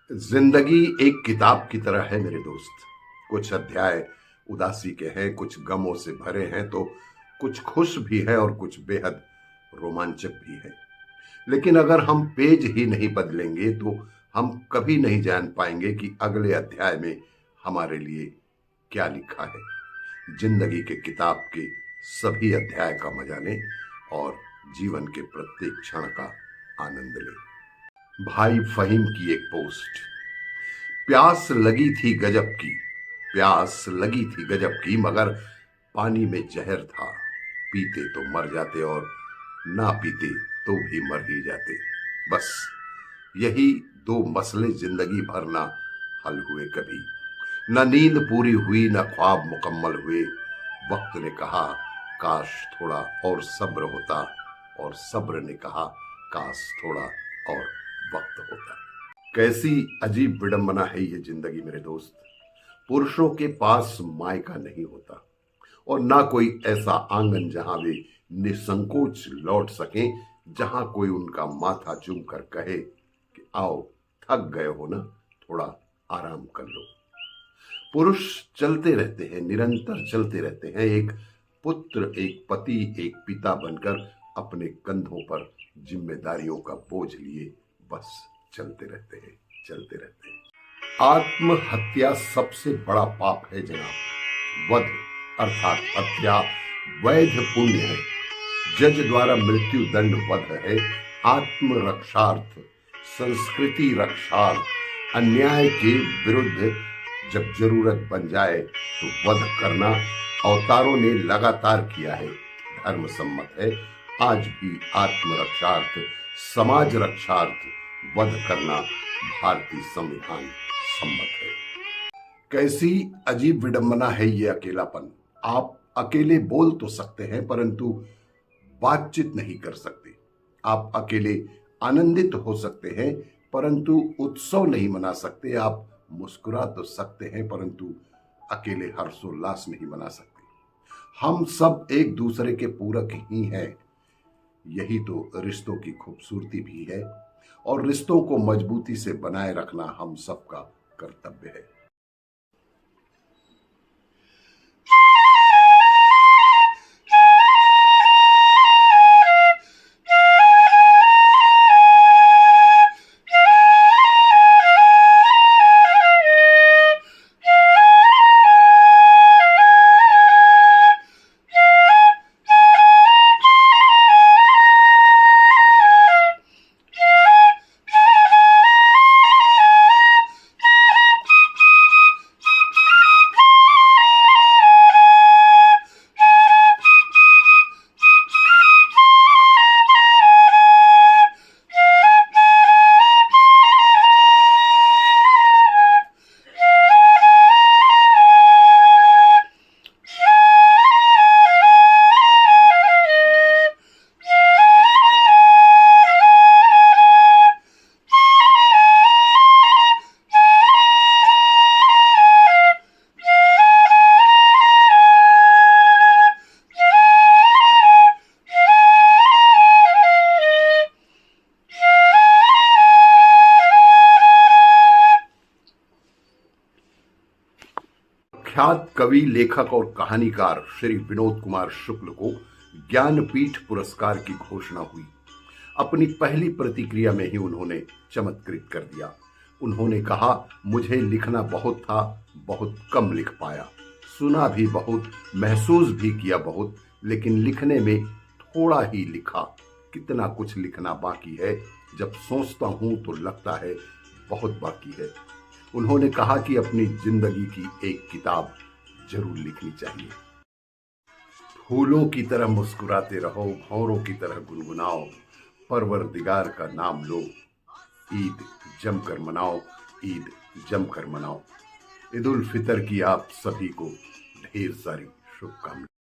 जिंदगी एक किताब की तरह है मेरे दोस्त। कुछ अध्याय उदासी के हैं, कुछ गमों से भरे हैं, तो कुछ खुश भी है और कुछ बेहद रोमांचक भी है। लेकिन अगर हम पेज ही नहीं बदलेंगे तो हम कभी नहीं जान पाएंगे कि अगले अध्याय में हमारे लिए क्या लिखा है। जिंदगी के किताब के सभी अध्याय का मजा लें और जीवन के प्रत्येक क्षण का आनंद लें। भाई फहीम की एक पोस्ट। प्यास लगी थी गजब की, प्यास लगी थी गजब की, मगर पानी में जहर था। पीते तो मर जाते और ना पीते तो भी मर ही जाते। बस यही दो मसले जिंदगी भर ना हल हुए कभी। न नींद पूरी हुई, न ख्वाब मुकम्मल हुए। वक्त ने कहा काश थोड़ा और सब्र होता, और सब्र ने कहा काश थोड़ा और वक्त होता। कैसी अजीब विडंबना है ये जिंदगी मेरे दोस्त। पुरुषों के पास मायका नहीं होता और ना कोई ऐसा आंगन जहां वे निसंकोच लौट सकें, जहां कोई उनका माथा चूम कर कहे कि आओ थक गए हो ना, थोड़ा आराम कर लो। पुरुष चलते रहते हैं, निरंतर चलते रहते हैं, एक पुत्र, एक पति, एक पिता बनकर अपने कंधों पर जिम्मेदारियों का बोझ लिए बस चलते रहते हैं, चलते रहते हैं। आत्महत्या सबसे बड़ा पाप है जनाब। वध अर्थात हत्या वैध पुण्य है। जज द्वारा मृत्यु दंड वध है। आत्मरक्षार्थ, संस्कृति रक्षार्थ, अन्याय के विरुद्ध जब जरूरत बन जाए तो वध करना अवतारों ने लगातार किया है, धर्म सम्मत है। आज भी आत्मरक्षार्थ, समाज रक्षार्थ वध करना भारतीय संविधान सम्मत है। कैसी अजीब विडंबना है ये अकेलापन। आप अकेले बोल तो सकते हैं परंतु बातचीत नहीं कर सकते। आप अकेले आनंदित हो सकते हैं परंतु उत्सव नहीं मना सकते। आप मुस्कुरा तो सकते हैं परंतु अकेले हर्षोल्लास नहीं मना सकते। हम सब एक दूसरे के पूरक ही हैं। यही तो रिश्तों की खूबसूरती भी है और रिश्तों को मजबूती से बनाए रखना हम सबका कर्तव्य है। ख्यात कवि, लेखक और कहानीकार श्री विनोद कुमार शुक्ल को ज्ञानपीठ पुरस्कार की घोषणा हुई। अपनी पहली प्रतिक्रिया में ही उन्होंने चमत्कृत कर दिया। उन्होंने कहा, मुझे लिखना बहुत था, बहुत कम लिख पाया। सुना भी बहुत, महसूस भी किया बहुत, लेकिन लिखने में थोड़ा ही लिखा। कितना कुछ लिखना बाकी है। जब सोचता हूं तो लगता है बहुत बाकी है। उन्होंने कहा कि अपनी जिंदगी की एक किताब जरूर लिखनी चाहिए। फूलों की तरह मुस्कुराते रहो, भंवरों की तरह गुनगुनाओ, परवरदिगार का नाम लो, ईद जमकर मनाओ, ईद जमकर मनाओ। ईद उल फितर की आप सभी को ढेर सारी शुभकामनाएं।